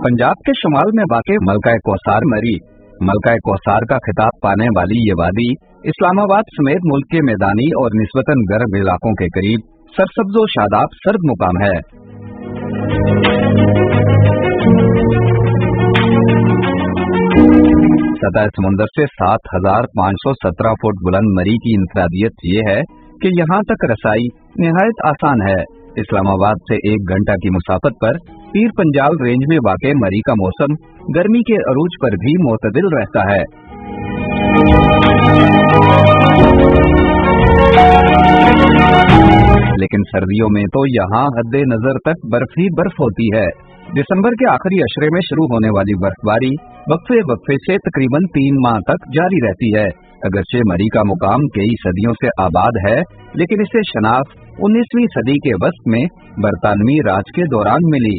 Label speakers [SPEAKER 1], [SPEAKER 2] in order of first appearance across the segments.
[SPEAKER 1] पंजाब के शुमाल में वाक़े मलका कौसार मरी। मलका कौसार का खिताब पाने वाली ये वादी इस्लामाबाद समेत मुल्क के मैदानी और निस्बतन गर्म इलाकों के करीब सरसब्जो शादाब सर्द मुकाम है। सतह समुंदर से 7,517 फुट बुलंद मरी की इंफरादियत ये है कि यहाँ तक रसाई निहायत आसान है। इस्लामाबाद से 1 घंटा की मुसाफत पर पीर पंजाल रेंज में वाक़े मरी का मौसम गर्मी के अरूज पर भी मोतदिल रहता है। लेकिन सर्दियों में तो यहाँ हद्दे नजर तक बर्फ ही बर्फ होती है। दिसंबर के आखिरी अशरे में शुरू होने वाली बर्फबारी वक्फे वक्फे से तकरीबन 3 माह तक जारी रहती है। अगरचे मरी का मुकाम कई सदियों से आबाद है, लेकिन इसे शनाख्त 19वीं सदी के वस्त में बरतानवी राज के दौरान मिली।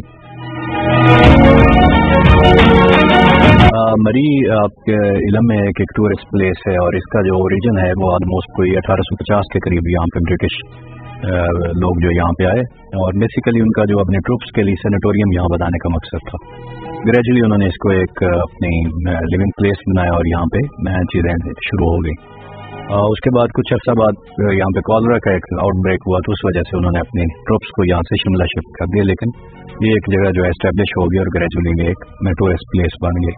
[SPEAKER 2] मरी आपके इलम में एक टूरिस्ट प्लेस है और इसका जो ओरिजिन है वो ऑलमोस्ट कोई 1850 के करीब यहाँ पे ब्रिटिश लोग जो यहाँ पे आए और बेसिकली उनका जो अपने ट्रूप्स के लिए सेनेटोरियम यहाँ बनाने का मकसद था। ग्रेजुअली उन्होंने इसको एक अपनी लिविंग प्लेस बनाया और यहाँ पे चीज़ें शुरू हो गई। उसके बाद कुछ अर्सा बाद यहाँ पे कॉलरा का एक आउटब्रेक हुआ तो उस वजह से उन्होंने अपनी ट्रूप्स को यहाँ से शिमला शिफ्ट कर दिया, लेकिन ये एक जगह जो एस्टेब्लिश हो गई और ग्रेजुअली ये एक टूरिस्ट प्लेस बन गई।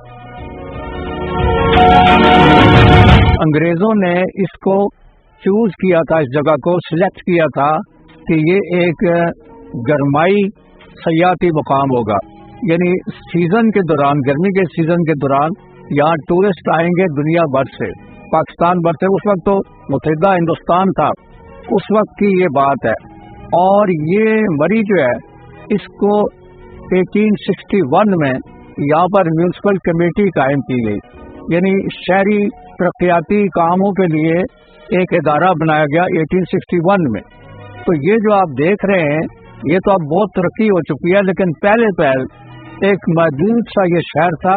[SPEAKER 3] अंग्रेजों ने इसको चूज किया था, इस जगह को सिलेक्ट किया था कि ये एक गरमाई सयाती मुकाम होगा, यानी सीजन के दौरान, गर्मी के सीजन के दौरान यहाँ टूरिस्ट आएंगे दुनिया भर से, पाकिस्तान भर से। उस वक्त तो मुत्तहिदा हिंदुस्तान था, उस वक्त की ये बात है। और ये मरी जो है इसको 1861 में यहाँ पर म्यूनिसिपल कमेटी कायम की गई, यानी शहरी तरक्याती कामों के लिए एक इदारा बनाया गया 1861 में। तो ये जो आप देख रहे हैं ये तो अब बहुत तरक्की हो चुकी है, लेकिन पहले एक महदूद सा ये शहर था।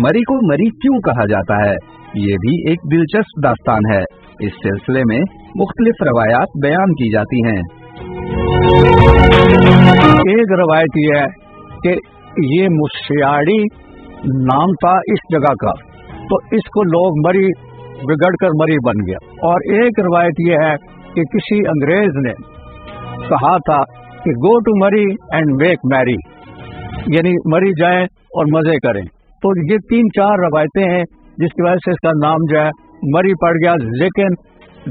[SPEAKER 1] मरी को मरी क्यों कहा जाता है, ये भी एक दिलचस्प दास्तान है। इस सिलसिले में मुख्तलिफ रवायात बयान की जाती हैं।
[SPEAKER 3] एक रवायत यह है कि ये मुशियाड़ी नाम था इस जगह का, तो इसको लोग मरी बिगड़ कर मरी बन गया। और एक रवायत यह है कि किसी अंग्रेज ने कहा था कि गो टू मरी एंड मेक मैरी, यानी मरी जाए और मजे करें। तो ये 3-4 रवायतें हैं जिसकी वजह से इसका नाम जो है मरी पड़ गया। लेकिन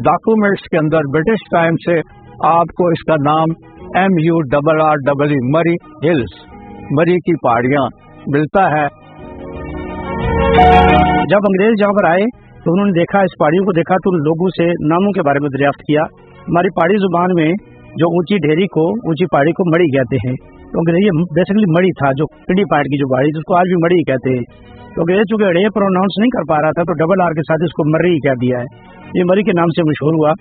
[SPEAKER 3] डॉक्यूमेंट्स के अंदर ब्रिटिश टाइम से आपको इसका नाम MURRE मरी हिल्स, मरी की पहाड़ियाँ मिलता है।
[SPEAKER 4] जब अंग्रेज यहाँ पर आए तो उन्होंने देखा, इस पहाड़ियों को देखा तो लोगों से नामों के बारे में दरियाफ्त किया। हमारी पहाड़ी जुबान में जो ऊंची ढेरी को, ऊंची पहाड़ी को मड़ी कहते हैं। तो ये बेसिकली मड़ी था, जो पिंडी पहाड़ की जो पहाड़ी जिसको आज भी मड़ी कहते हैं। तो अंग्रेज चूंकि रे प्रोनाउंस नहीं कर पा रहा था तो डबल आर के साथ इसको मर्री कह दिया है। ये मरी के नाम से मशहूर हुआ।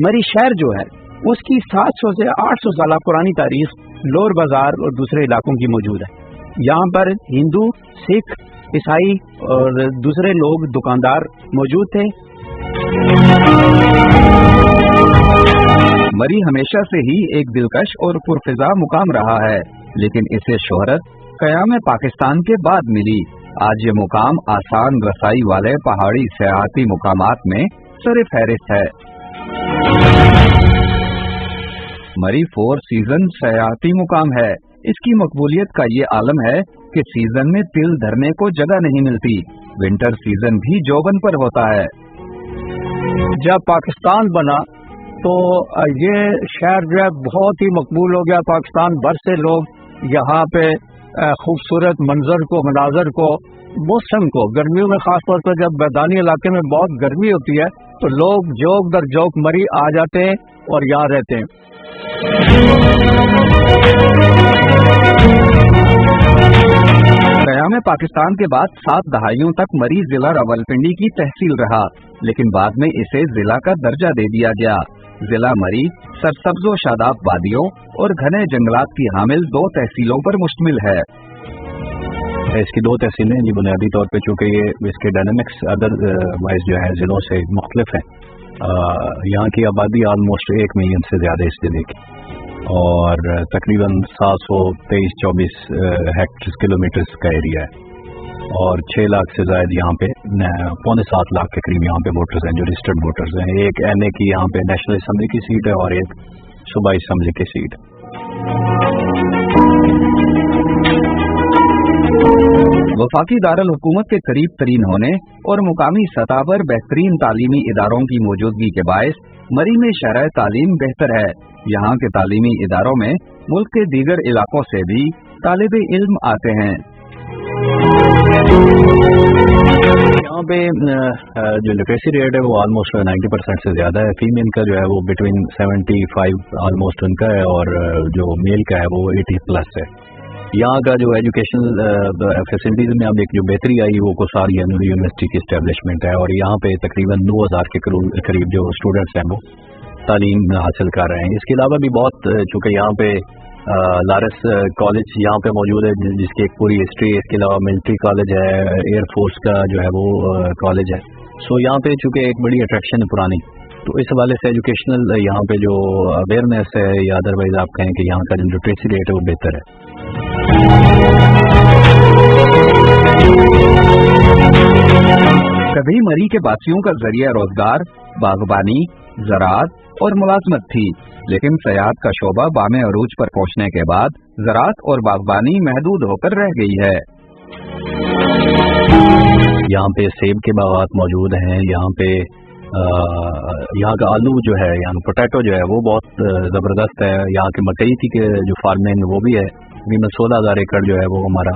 [SPEAKER 4] मरी शहर जो है उसकी 700 से 800 साल पुरानी तारीख लोअर बाजार और दूसरे इलाकों की मौजूद है। यहाँ पर हिंदू, सिख, ईसाई और दूसरे लोग दुकानदार मौजूद थे।
[SPEAKER 1] मरी हमेशा से ही एक दिलकश और पुरफिजा मुकाम रहा है, लेकिन इसे शोहरत क़याम पाकिस्तान के बाद मिली। आज ये मुकाम आसान रसाई वाले पहाड़ी सयाहती मुकामात में सर फहरिस्त है। मरी 4 सीजन सयाहती मुकाम है। इसकी मकबूलियत का ये आलम है कि सीजन में तिल धरने को जगह नहीं मिलती। विंटर सीजन भी जोबन पर होता है।
[SPEAKER 3] जब पाकिस्तान बना तो ये शहर जो है बहुत ही मकबूल हो गया। पाकिस्तान भर से लोग यहाँ पे खूबसूरत मंजर को, मनाजर को, मौसम को, गर्मियों में खास तौर पर जब मैदानी इलाके में बहुत गर्मी होती है तो लोग जोक दर जोक मरी आ जाते हैं और यहाँ रहते हैं।
[SPEAKER 1] क़याम पाकिस्तान के बाद 7 दहाइयों तक मरी जिला रावलपिंडी की तहसील रहा, लेकिन बाद में इसे जिला का दर्जा दे दिया गया। जिला मरी सरसब्जो शादाब वादियों और घने जंगलात की हामिल 2 तहसीलों पर मुश्तमिल है।
[SPEAKER 2] इसकी दो तहसीलें जी बुनियादी तौर पे, चूँकि ये इसके डायनामिक्स अदर वाइज जो है ज़िलों से मुख्तलिफ हैं। यहाँ की आबादी आलमोस्ट 1 मिलियन से ज़्यादा इस ज़िले की, और तकरीबन 723-24 हेक्टर किलोमीटर्स का एरिया है, और 6 लाख से ज़ायद यहाँ पे 7.25 लाख के करीब यहाँ पे वोटर्स हैं जो रजिस्टर्ड वोटर्स हैं। एक NA की यहाँ पे नेशनल असम्बली की सीट है और एक सूबाई असम्बली की सीट है।
[SPEAKER 1] वफाकी दारुल हुकूमत के करीब तरीन होने और मुकामी सतह पर बेहतरीन तालीमी इदारों की मौजूदगी के बायस मरी में शरह तालीम बेहतर है। यहाँ के तालीमी इदारों में मुल्क के दीगर इलाकों से भी तालिब इल्म आते हैं।
[SPEAKER 2] यहाँ पे जो लिटरेसी रेट है वो ऑलमोस्ट 90% से ज़्यादा है। फीमेल का जो है वो बिटवीन 75 ऑलमोस्ट उनका है, और जो मेल का है वो 80+ है। यहाँ का जो एजुकेशनल फैसिलिटीज़ में अब एक जो बेहतरी आई वो कोसार यूनिवर्सिटी की इस्टेब्लिशमेंट है, और यहाँ पे तकरीबन 9000 के करीब जो स्टूडेंट्स हैं वो तालीम हासिल कर रहे हैं। इसके अलावा भी बहुत, चूँकि यहाँ पे लारस कॉलेज यहाँ पे मौजूद है जिसकी एक पूरी हिस्ट्री है। इसके अलावा मिलिट्री कॉलेज है, एयरफोर्स का जो है वो कॉलेज है। सो यहाँ पे चूँकि एक बड़ी अट्रैक्शन है पुरानी, तो इस हवाले से एजुकेशनल यहाँ पे जो अवेयरनेस है या अदरवाइज आप कहें कि यहाँ का जो लिटरेसी रेट है वो बेहतर है।
[SPEAKER 1] कभी मरी के बासियों का जरिया रोजगार बागबानी, ज़राअत और मुलाजमत थी, लेकिन सयाहत का शोबा बामे अरूज पर पहुंचने के बाद ज़राअत और बागबानी महदूद होकर रह गई है।
[SPEAKER 2] यहाँ पे सेब के बागात मौजूद हैं, यहाँ का आलू जो है, यहाँ पोटैटो जो है वो बहुत ज़बरदस्त है। यहाँ के मकई की जो फार्मिंग वो भी है। तकरीबन 16,000 एकड़ जो है वो हमारा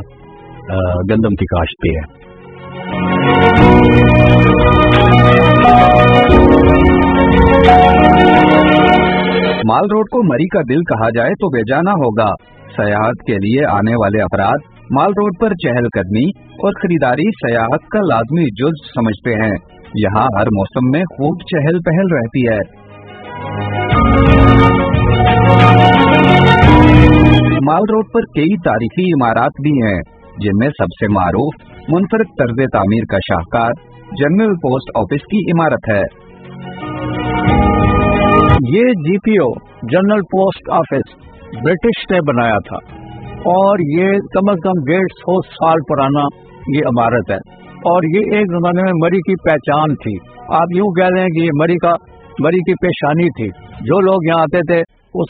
[SPEAKER 2] गंदम की काश्त पे है।
[SPEAKER 1] माल रोड को मरी का दिल कहा जाए तो बेजाना होगा। सयाहत के लिए आने वाले अफराद माल रोड पर चहलकदमी और खरीदारी सयाहत का लाजमी जुज़ समझते हैं। यहाँ हर मौसम में खूब चहल पहल रहती है। माल रोड पर कई तारीखी इमारत भी हैं, जिनमें सबसे मारूफ मुनफरद तर्ज तामीर का शाहकार जनरल पोस्ट ऑफिस की इमारत है।
[SPEAKER 3] ये GPO general post office British ने बनाया था, और ये कम से कम 150 साल पुराना ये इमारत है, और ये एक जमाने में मरी की पहचान थी। आप यूं कह रहे हैं कि ये मरी की पेशानी थी। जो लोग यहाँ आते थे उस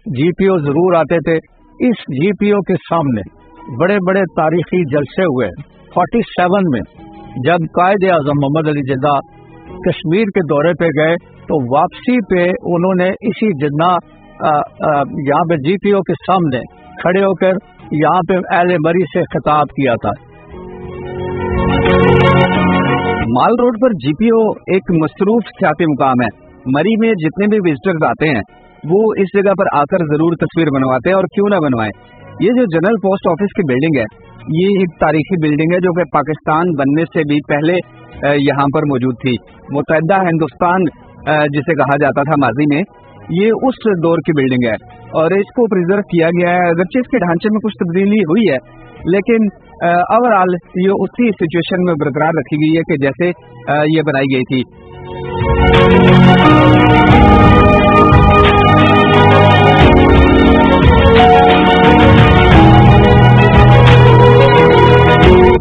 [SPEAKER 3] GPO जरूर आते थे। इस GPO के सामने बड़े बड़े तारीखी जलसे हुए। 47 में जब कायदे आज़म मोहम्मद अली जिन्ना कश्मीर के दौरे पे गए तो वापसी पे उन्होंने इसी जिन्ना यहाँ पे GPO के सामने खड़े होकर यहाँ पे अहले मरी से खिताब किया था।
[SPEAKER 1] माल रोड पर GPO एक मसरूफ सियाती मुकाम है। मरी में जितने भी विजिटर्स आते हैं वो इस जगह पर आकर जरूर तस्वीर बनवाते हैं, और क्यों ना बनवाएं। ये जो जनरल पोस्ट ऑफिस की बिल्डिंग है, ये एक तारीखी बिल्डिंग है जो कि पाकिस्तान बनने से भी पहले यहाँ पर मौजूद थी। मुत्तहिदा हिंदुस्तान जिसे कहा जाता था माजी में, ये उस दौर की बिल्डिंग है और इसको प्रिजर्व किया गया है। अगरचे इसके ढांचे में कुछ तब्दीली हुई है, लेकिन ओवरऑल ये उसी सिचुएशन में बरकरार रखी गई है कि जैसे ये बनाई गई थी।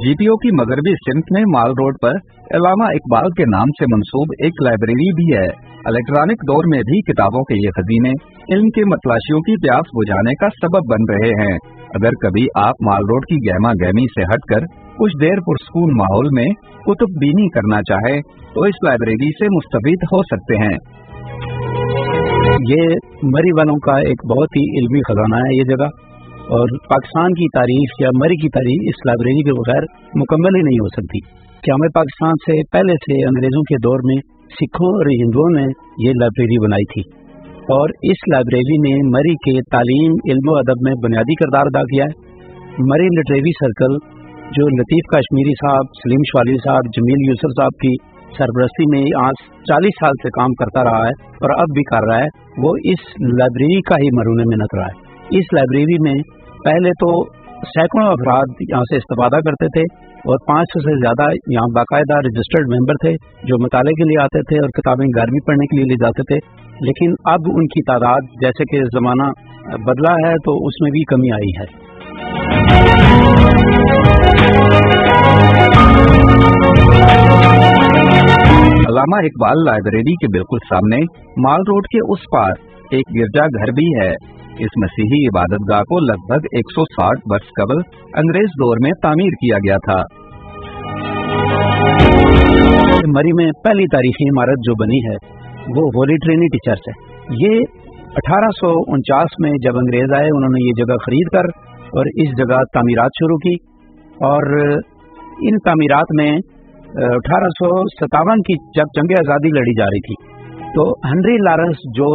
[SPEAKER 1] GPO की मगरबी सिमत में माल रोड पर अल्लामा इकबाल के नाम से मंसूब एक लाइब्रेरी भी है। इलेक्ट्रॉनिक दौर में भी किताबों के ये खजीने इल्म के मतलाशियों की प्यास बुझाने का सबब बन रहे हैं। अगर कभी आप माल रोड की गहमा गहमी से हटकर कुछ देर पुरसकून माहौल में कुतुब बीनी करना चाहे तो इस लाइब्रेरी से मुस्तफीद हो सकते हैं।
[SPEAKER 4] ये मरी वालों का एक बहुत ही इल्मी खजाना है ये जगह, और पाकिस्तान की तारीख या मरी की तारीख इस लाइब्रेरी के बगैर मुकम्मल ही नहीं हो सकती। क्या हमें पाकिस्तान से पहले से अंग्रेजों के दौर में सिखों और हिंदुओं ने ये लाइब्रेरी बनाई थी, और इस लाइब्रेरी ने मरी के तालीम, इल्म और अदब में बुनियादी किरदार अदा किया है। मरी लिटरेरी सर्कल जो लतीफ़ कश्मीरी साहब, सलीम शवाली साहब, जमील यूसुफ साहब की सरबरस्ती में आज 40 साल से काम करता रहा है और अब भी कर रहा है, वो इस लाइब्रेरी का ही मरून मिन्नत रहा है। इस लाइब्रेरी में पहले तो सैकड़ों अफराद यहाँ से इस्तेफादा करते थे और 500 से ज़्यादा यहाँ बाकायदा रजिस्टर्ड मेंबर थे जो मताले के लिए आते थे और किताबें घर भी पढ़ने के लिए ले जाते थे। लेकिन अब उनकी तादाद जैसे कि ज़माना बदला है तो उसमें भी कमी आई है।
[SPEAKER 1] अल्लामा इकबाल लाइब्रेरी के बिल्कुल सामने माल रोड के उस पार एक गिरजा घर भी है। इस मसीही इबादतगाह को लगभग 160 वर्ष कबल अंग्रेज दौर में तामीर किया गया था।
[SPEAKER 4] मरी में पहली तारीखी इमारत जो बनी है वो होली ट्रिनिटी चर्च है। ये 1849 में जब अंग्रेज आए उन्होंने ये जगह खरीद कर और इस जगह तामीरात शुरू की और इन तामीरात में 1857 की जब जंग आज़ादी लड़ी जा रही थी तो हेनरी लॉरेंस जो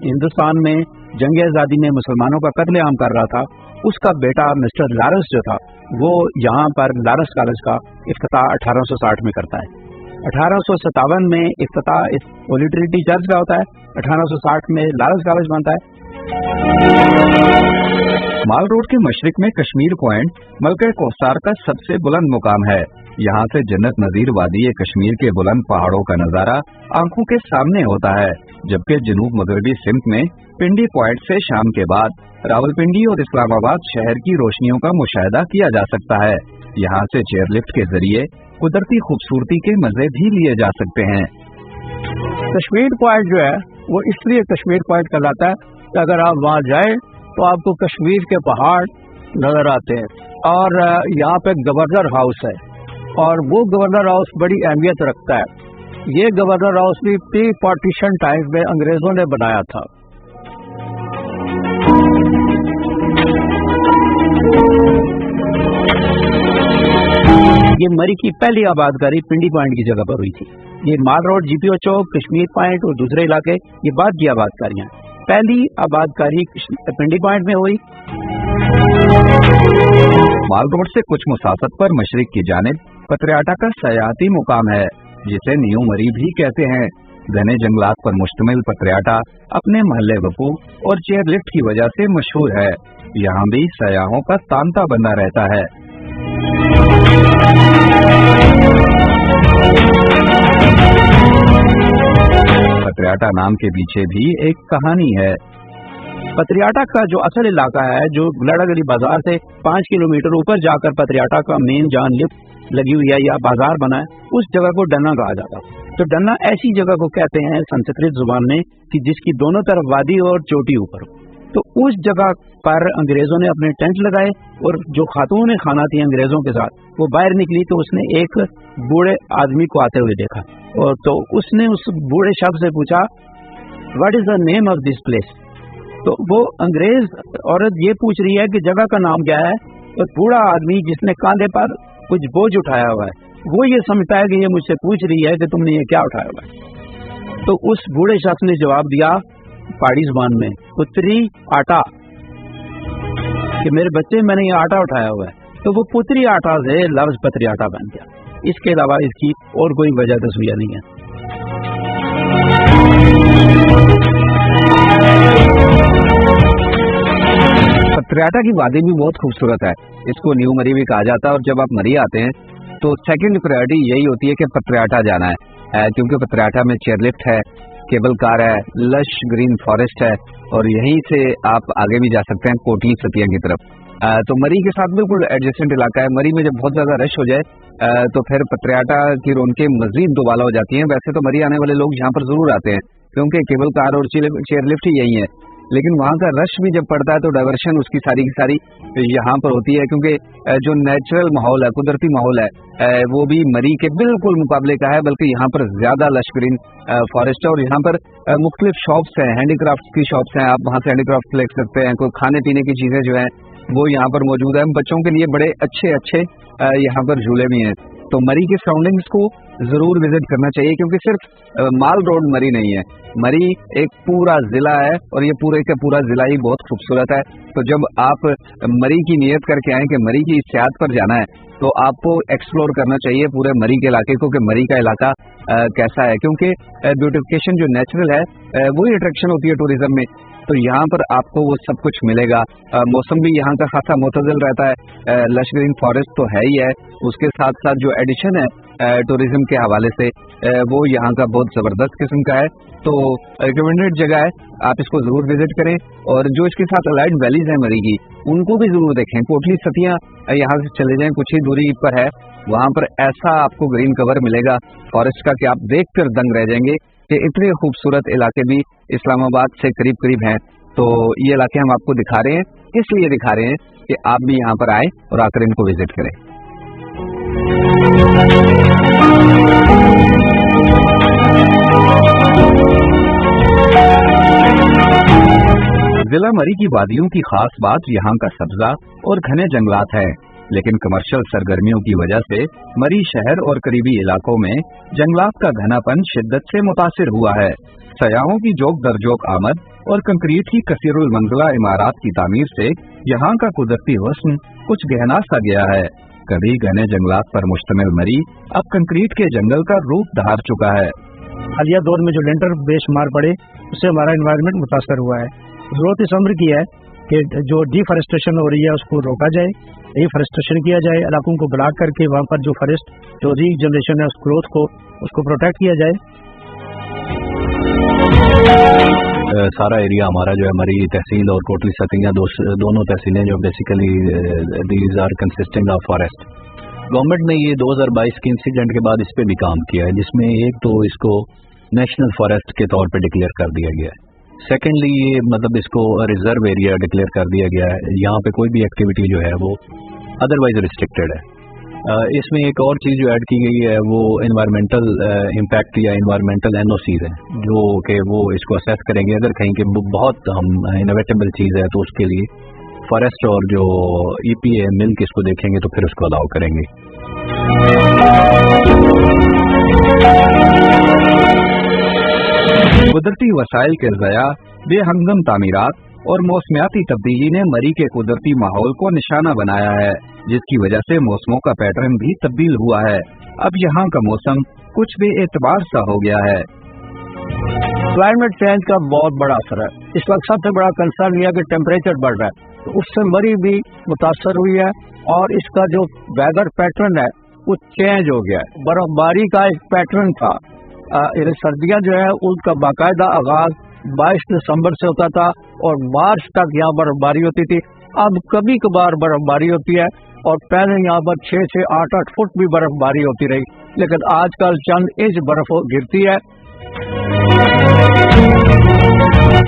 [SPEAKER 4] हिंदुस्तान में जंग आज़ादी में मुसलमानों का कत्लेआम कर रहा था उसका बेटा मिस्टर लॉरेंस जो था वो यहाँ पर लॉरेंस कॉलेज का इफ्तिताह 1860 में करता है। 1857 में इफ्तिताह इस होली ट्रिनिटी चर्च का होता है, 1860 में लॉरेंस कॉलेज बनता है।
[SPEAKER 1] माल रोड के मशरिक में कश्मीर पॉइंट मलका कौसार का सबसे बुलंद मुकाम है। यहाँ से जन्नत नजीर वादी कश्मीर के बुलंद पहाड़ों का नजारा आंखों के सामने होता है, जबकि जनूब मगरबी सिमत में पिंडी पॉइंट से शाम के बाद रावलपिंडी और इस्लामाबाद शहर की रोशनियों का मुशाहिदा किया जा सकता है। यहाँ से चेयरलिफ्ट के जरिए कुदरती खूबसूरती के मजे भी लिए जा सकते हैं।
[SPEAKER 3] कश्मीर पॉइंट जो है वो इसलिए कश्मीर पॉइंट कहलाता है कि अगर आप वहाँ जाए तो आपको कश्मीर के पहाड़ नजर आते हैं और यहाँ पे गवर्नर हाउस है और वो गवर्नर हाउस बड़ी अहमियत रखता है। ये गवर्नर हाउस भी प्री पार्टीशन टाइम में अंग्रेजों ने बनाया था।
[SPEAKER 4] ये मरी की पहली आबादकारी पिंडी पॉइंट की जगह पर हुई थी। ये माल रोड, जीपीओ चौक, कश्मीर पॉइंट और दूसरे इलाके ये बाद की आबादकारियां। पहली आबादकारी पिंडी पॉइंट में हुई।
[SPEAKER 1] माल रोड से कुछ मुसाफत पर मशरिक की जानिब पत्रियाटा का सयाहती मुकाम है जिसे न्यू मरी भी कहते हैं। घने जंगलात पर मुश्तमिल पत्रियाटा अपने महल्ले वकूफ और चेयरलिफ्ट की वजह से मशहूर है। यहाँ भी सयाहों का तांता बना रहता है। पत्रियाटा नाम के पीछे भी एक कहानी है।
[SPEAKER 4] पत्रियाटा का जो असल इलाका है जो गुलाड़ा गली बाजार से 5 किलोमीटर ऊपर जाकर पत्रियाटा का मेन जहाँ लिफ्ट लगी हुई है या बाजार बना है उस जगह को डन्ना कहा जाता है। तो डन्ना ऐसी जगह को कहते हैं संस्कृत जुबान में कि जिसकी दोनों तरफ वादी और चोटी ऊपर। तो उस जगह पर अंग्रेजों ने अपने टेंट लगाए और जो खातून खाना थी अंग्रेजों के साथ वो बाहर निकली तो उसने एक बूढ़े आदमी को आते हुए देखा और तो उसने उस बूढ़े शख्स से पूछा what is the name of this place. तो वो अंग्रेज औरत ये पूछ रही है कि जगह का नाम क्या है। तो बूढ़ा आदमी जिसने कांधे पर कुछ बोझ उठाया हुआ है वो ये समझता है कि ये मुझसे पूछ रही है कि तुमने ये क्या उठाया हुआ है। तो उस बूढ़े शख्स ने जवाब दिया पहाड़ी जुबान में पुत्री आटा, कि मेरे बच्चे मैंने ये आटा उठाया हुआ है। तो वो पुत्री आटा से लफ्ज पत्री आटा बन गया। इसके अलावा इसकी और कोई वजह तस्वीर नहीं है।
[SPEAKER 1] पत्रियाटा की वादी भी बहुत खूबसूरत है। इसको न्यू मरी भी कहा जाता है और जब आप मरी आते हैं तो सेकंड प्रायोरिटी यही होती है कि पत्रियाटा जाना है, क्योंकि पत्रियाटा में चेयरलिफ्ट है, केबल कार है, लश ग्रीन फॉरेस्ट है और यहीं से आप आगे भी जा सकते हैं कोटली सतिया की तरफ। तो मरी के साथ बिल्कुल एडजेसेंट इलाका है। मरी में जब बहुत ज्यादा रश हो जाए तो फिर पत्रियाटा की रौनकें मजीद दोबाला हो जाती हैं। वैसे तो मरी आने वाले लोग यहाँ पर जरूर आते हैं क्योंकि केबल कार और चेयरलिफ्ट ही यही है, लेकिन वहाँ का रश भी जब पड़ता है तो डाइवर्शन उसकी सारी की सारी यहाँ पर होती है, क्योंकि जो नेचुरल माहौल है, कुदरती माहौल है, वो भी मरी के बिल्कुल मुकाबले का है, बल्कि यहाँ पर ज्यादा लश ग्रीन फॉरेस्ट है। और यहाँ पर मुख्तलिफ शॉप्स हैं, हैंडीक्राफ्ट की शॉप्स हैं, आप वहाँ से हैंडीक्राफ्ट ले सकते हैं। कोई खाने पीने की चीजें जो है वो यहाँ पर मौजूद है। बच्चों के लिए बड़े अच्छे अच्छे यहाँ पर झूले भी हैं। तो मरी के सराउंडिंग्स को जरूर विजिट करना चाहिए, क्योंकि सिर्फ माल रोड मरी नहीं है, मरी एक पूरा जिला है और ये पूरे का पूरा जिला ही बहुत खूबसूरत है। तो जब आप मरी की नियत करके आए कि मरी की सेहत पर जाना है तो आपको एक्सप्लोर करना चाहिए पूरे मरी के इलाके को कि मरी का इलाका कैसा है, क्योंकि ब्यूटिफिकेशन जो नेचुरल है वही अट्रैक्शन होती है टूरिज्म में। तो यहाँ पर आपको वो सब कुछ मिलेगा। मौसम भी यहाँ का खासा मुतज़िल रहता है। लश ग्रीन फॉरेस्ट तो है ही है, उसके साथ साथ जो एडिशन है टूरिज्म के हवाले से वो यहाँ का बहुत ज़बरदस्त किस्म का है। तो रिकमेंडेड जगह है, आप इसको ज़रूर विजिट करें। और जो इसके साथ अलाइड वैलीज हैं मरी की, उनको भी ज़रूर देखें। कोटली सतियाँ यहाँ से चले जाएं, कुछ ही दूरी पर है, वहाँ पर ऐसा आपको ग्रीन कवर मिलेगा फॉरेस्ट का कि आप देख कर दंग रह जाएंगे कि इतने खूबसूरत इलाके भी इस्लामाबाद से करीब करीब हैं। तो ये इलाके हम आपको दिखा रहे हैं, इसलिए दिखा रहे हैं कि आप भी यहाँ पर आए और आकर इनको विजिट करें। जिला मरी की वादियों की खास बात यहाँ का सब्जा और घने जंगलात है, लेकिन कमर्शियल सरगर्मियों की वजह से मरी शहर और करीबी इलाकों में जंगलात का घनापन शिद्दत से मुतासिर हुआ है। सयाहों की जोक दरजोक आमद और कंक्रीट की कसीरुल मंजिला इमारत की तामीर से यहाँ का कुदरती हुस्न कुछ गहना सा गया है। कभी घने जंगलात पर मुश्तमिल मरी अब कंक्रीट के जंगल का रूप धार चुका है।
[SPEAKER 4] हालिया दौर में जो लेंटर बेशुमार पड़े, उससे हमारा एनवायरनमेंट मुतासर हुआ है। जरूरत इस अम्र की है कि जो डिफॉरेस्टेशन हो रही है उसको रोका जाए, रिफॉरेस्टेशन किया जाए, इलाकों को ब्लॉक करके वहाँ पर जो फॉरेस्ट जो रीजनरेशन है उस ग्रोथ को उसको प्रोटेक्ट किया जाए।
[SPEAKER 2] सारा एरिया हमारा जो है मरी तहसील और कोटली सतिया दोनों तहसीलें जो basically these are consisting of forest. Government ने ये 2022 के इंसिडेंट के बाद इस पे भी काम किया है, जिसमें एक तो इसको नेशनल फॉरेस्ट के तौर पे डिक्लेयर कर दिया गया है। सेकेंडली ये मतलब इसको रिजर्व एरिया डिक्लेयर कर दिया गया है। यहाँ पे कोई भी एक्टिविटी जो है वो अदरवाइज रिस्ट्रिक्टेड है। इसमें एक और चीज़ जो ऐड की गई है वो एनवायरमेंटल इम्पैक्ट या एनवायरमेंटल एनओसीज हैं, जो कि वो इसको असेस करेंगे। अगर कहीं कि बहुत हम इनोवेटेबल चीज़ है तो उसके लिए फॉरेस्ट और जो EPA मिल के इसको देखेंगे तो फिर उसको अलाउ करेंगे।
[SPEAKER 1] कुदरती वसाइल के ज़या, बेहंगम तामीरात और मौसमियाती तब्दीली ने मरी के कुदरती माहौल को निशाना बनाया है, जिसकी वजह से मौसमों का पैटर्न भी तब्दील हुआ है। अब यहाँ का मौसम कुछ बेएतबार सा हो गया है।
[SPEAKER 3] क्लाइमेट चेंज का बहुत बड़ा असर है। इस वक्त सबसे बड़ा कंसर्न यह है कि टेम्परेचर बढ़ रहा है, तो उससे मरी भी मुतासर हुई है और इसका जो वेदर पैटर्न है वो चेंज हो गया है। बर्फबारी का एक पैटर्न था, सर्दियाँ जो है उसका बाकायदा आगाज 22 दिसंबर से होता था और मार्च तक यहाँ बर्फबारी होती थी। अब कभी कभार बर्फबारी होती है और पहले यहाँ पर 6 से 8 फुट भी बर्फबारी होती रही, लेकिन आजकल चंद इंच बर्फ गिरती है।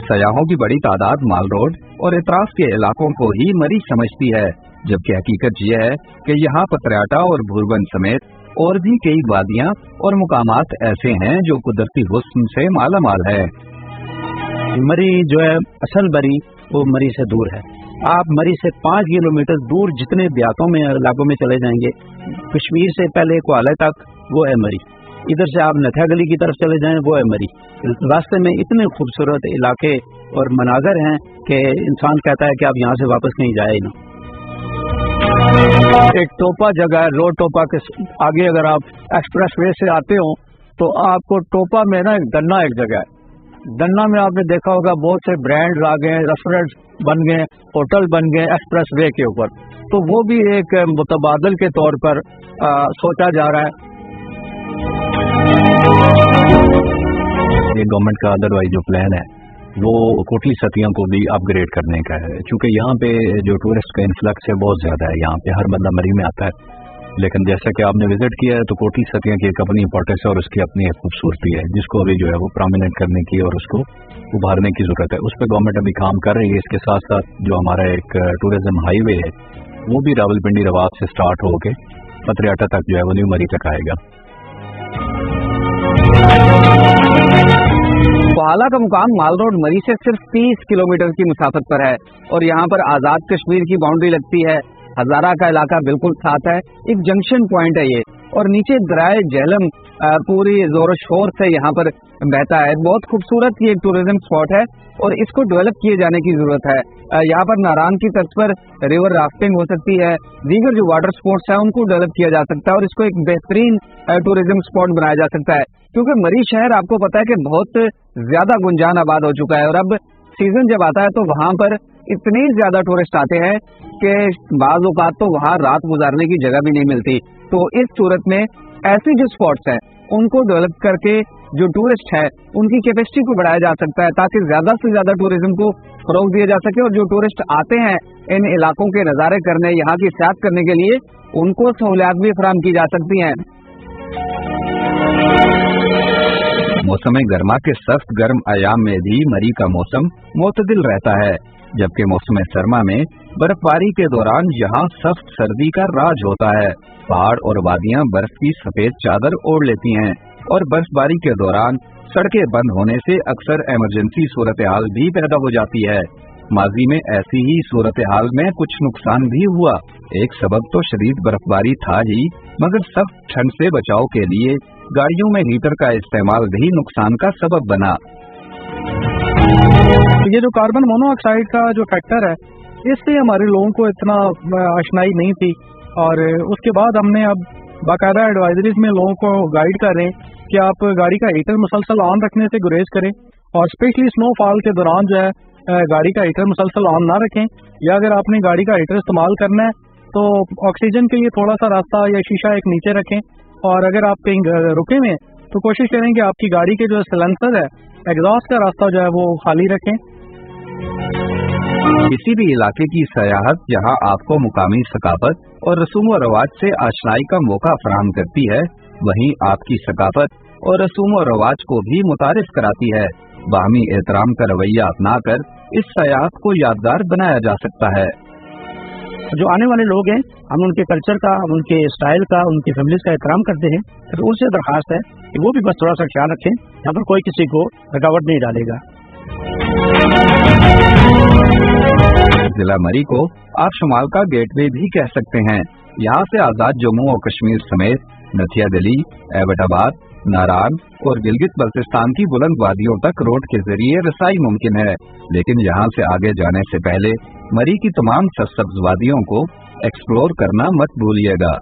[SPEAKER 1] सयाहों की बड़ी तादाद माल रोड और इतराफ के इलाकों को ही मरी समझती है, जबकि हकीकत यह है कि यहाँ पतराटा और भूरबन समेत और भी कई वादियाँ और मुकामात ऐसे हैं जो कुदरती हुस्न से माला माल है।
[SPEAKER 4] मरी जो है असल मरी वो मरी से दूर है। आप मरी से 5 किलोमीटर दूर जितने ब्याकों में इलाकों में चले जाएंगे, कश्मीर से पहले कोआले तक वो है मरी। इधर से आप नथिया गली की तरफ चले जाएं वो है मरी। रास्ते में इतने खूबसूरत इलाके और मनाजर हैं कि इंसान कहता है कि आप यहाँ से वापस कहीं जाए ही ना।
[SPEAKER 3] एक टोपा जगह है, रोड टोपा के आगे अगर आप एक्सप्रेस वे से आते हो तो आपको टोपा में ना एक दन्ना एक जगह है। दन्ना में आपने देखा होगा बहुत से ब्रांड्स आ गए, रेस्टोरेंट्स बन गए, होटल बन गए एक्सप्रेस वे के ऊपर, तो वो भी एक मुतबादल के तौर पर सोचा जा रहा है।
[SPEAKER 2] ये गवर्नमेंट का अदरवाइज जो प्लान है वो कोटली सतियों को भी अपग्रेड करने का है, क्योंकि यहाँ पे जो टूरिस्ट का इन्फ्लक्स है बहुत ज्यादा है। यहाँ पे हर बंदा मरी में आता है, लेकिन जैसा कि आपने विजिट किया है तो कोटली सतिया की एक अपनी इंपॉर्टेंस है और उसकी अपनी एक खूबसूरती है, जिसको अभी जो है वो प्रोमिनेंट करने की और उसको उभारने की जरूरत है। उस पर गवर्नमेंट अभी काम कर रही है। इसके साथ साथ जो हमारा एक टूरिज्म हाईवे है वो भी रावलपिंडी रवाब से स्टार्ट होके पतरियाटा तक जो है वो न्यू मरी तक आएगा।
[SPEAKER 1] कोहाला का मुकाम माल रोड मरी से सिर्फ 30 किलोमीटर की मुसाफत पर है और यहाँ पर आजाद कश्मीर की बाउंड्री लगती है। हजारा का इलाका बिल्कुल साथ है, एक जंक्शन पॉइंट है ये, और नीचे दराए झेलम पूरी जोर शोर से यहाँ पर बहता है। बहुत खूबसूरत ये टूरिज्म स्पॉट है और इसको डेवलप किए जाने की जरूरत है। यहाँ पर नारायण की तर्ज पर रिवर राफ्टिंग हो सकती है, दीगर जो वाटर स्पोर्ट्स है उनको डेवलप किया जा सकता है और इसको एक बेहतरीन टूरिज्म स्पॉट बनाया जा सकता है, क्योंकि मरी शहर आपको पता है कि बहुत ज्यादा गुंजान आबाद हो चुका है और अब सीजन जब आता है तो वहाँ पर इतने ज्यादा टूरिस्ट आते हैं कि बाज़ औक़ात तो वहाँ रात गुजारने की जगह भी नहीं मिलती। तो इस सूरत में ऐसी जो स्पॉट्स हैं उनको डेवलप करके जो टूरिस्ट है उनकी कैपेसिटी को बढ़ाया जा सकता है, ताकि ज्यादा से ज्यादा टूरिज्म को फरोग दिया जा सके, और जो टूरिस्ट आते हैं इन इलाकों के नज़ारे करने, यहाँ की सैर करने के लिए, उनको सहूलियात भी फराहम की जा सकती हैं। मौसम गर्मा के सख्त गर्म अयाम में भी मरी का मौसम मोतदिल रहता है, जबकि मौसम सरमा में बर्फबारी के दौरान यहाँ सख्त सर्दी का राज होता है। पहाड़ और वादियाँ बर्फ की सफेद चादर ओढ़ लेती हैं, और बर्फबारी के दौरान सड़कें बंद होने से अक्सर इमरजेंसी सूरत हाल भी पैदा हो जाती है। माजी में ऐसी ही सूरत हाल में कुछ नुकसान भी हुआ। एक सबब तो शदीद बर्फबारी था ही, मगर सख्त ठंड से बचाव के लिए गाड़ियों में हीटर का इस्तेमाल भी नुकसान का सबब बना।
[SPEAKER 4] ये जो कार्बन मोनोऑक्साइड का जो फैक्टर है, इससे हमारे लोगों को इतना आशनाई नहीं थी, और उसके बाद हमने अब बाकायदा एडवाइजरीज में लोगों को गाइड कर रहे हैं कि आप गाड़ी का हीटर मुसलसल ऑन रखने से गुरेज करें, और स्पेशली स्नोफॉल के दौरान जो है गाड़ी का हीटर मुसलसल ऑन ना रखें, या अगर आपने गाड़ी का हीटर इस्तेमाल करना है तो ऑक्सीजन के लिए थोड़ा सा रास्ता या शीशा एक नीचे रखें, और अगर आप कहीं रुके हुए तो कोशिश करें कि आपकी गाड़ी के जो सिलेंसर है, एग्जॉस्ट का रास्ता जो है वो खाली रखें।
[SPEAKER 1] किसी भी इलाके की सयाहत जहाँ आपको मुकामी सकाफत और रसूम व रवाज से आशनाई का मौका फराहम करती है, वहीं आपकी सकाफत और रसूम व रवाज को भी मुतारिफ कराती है। बाहमी एहतराम का रवैया अपनाकर इस सयाहत को यादगार बनाया जा सकता है।
[SPEAKER 4] जो आने वाले लोग हैं, हम उनके कल्चर का, उनके स्टाइल का, उनकी फैमिलीज का एहतराम करते हैं, तो उनसे दरखास्त है कि वो भी बस थोड़ा सा ख्याल रखें, यहाँ पर कोई किसी को रुकावट नहीं डालेगा।
[SPEAKER 1] जिला मरी को आप शुमाल का गेटवे भी कह सकते हैं। यहाँ से आजाद जम्मू और कश्मीर समेत नथिया दिल्ली, एबटाबाद, नारान और गिलगित बल्तिस्तान की बुलंद वादियों तक रोड के जरिए रसाई मुमकिन है, लेकिन यहाँ से आगे जाने से पहले मरी की तमाम सरसब्ज वादियों को एक्सप्लोर करना मत भूलिएगा।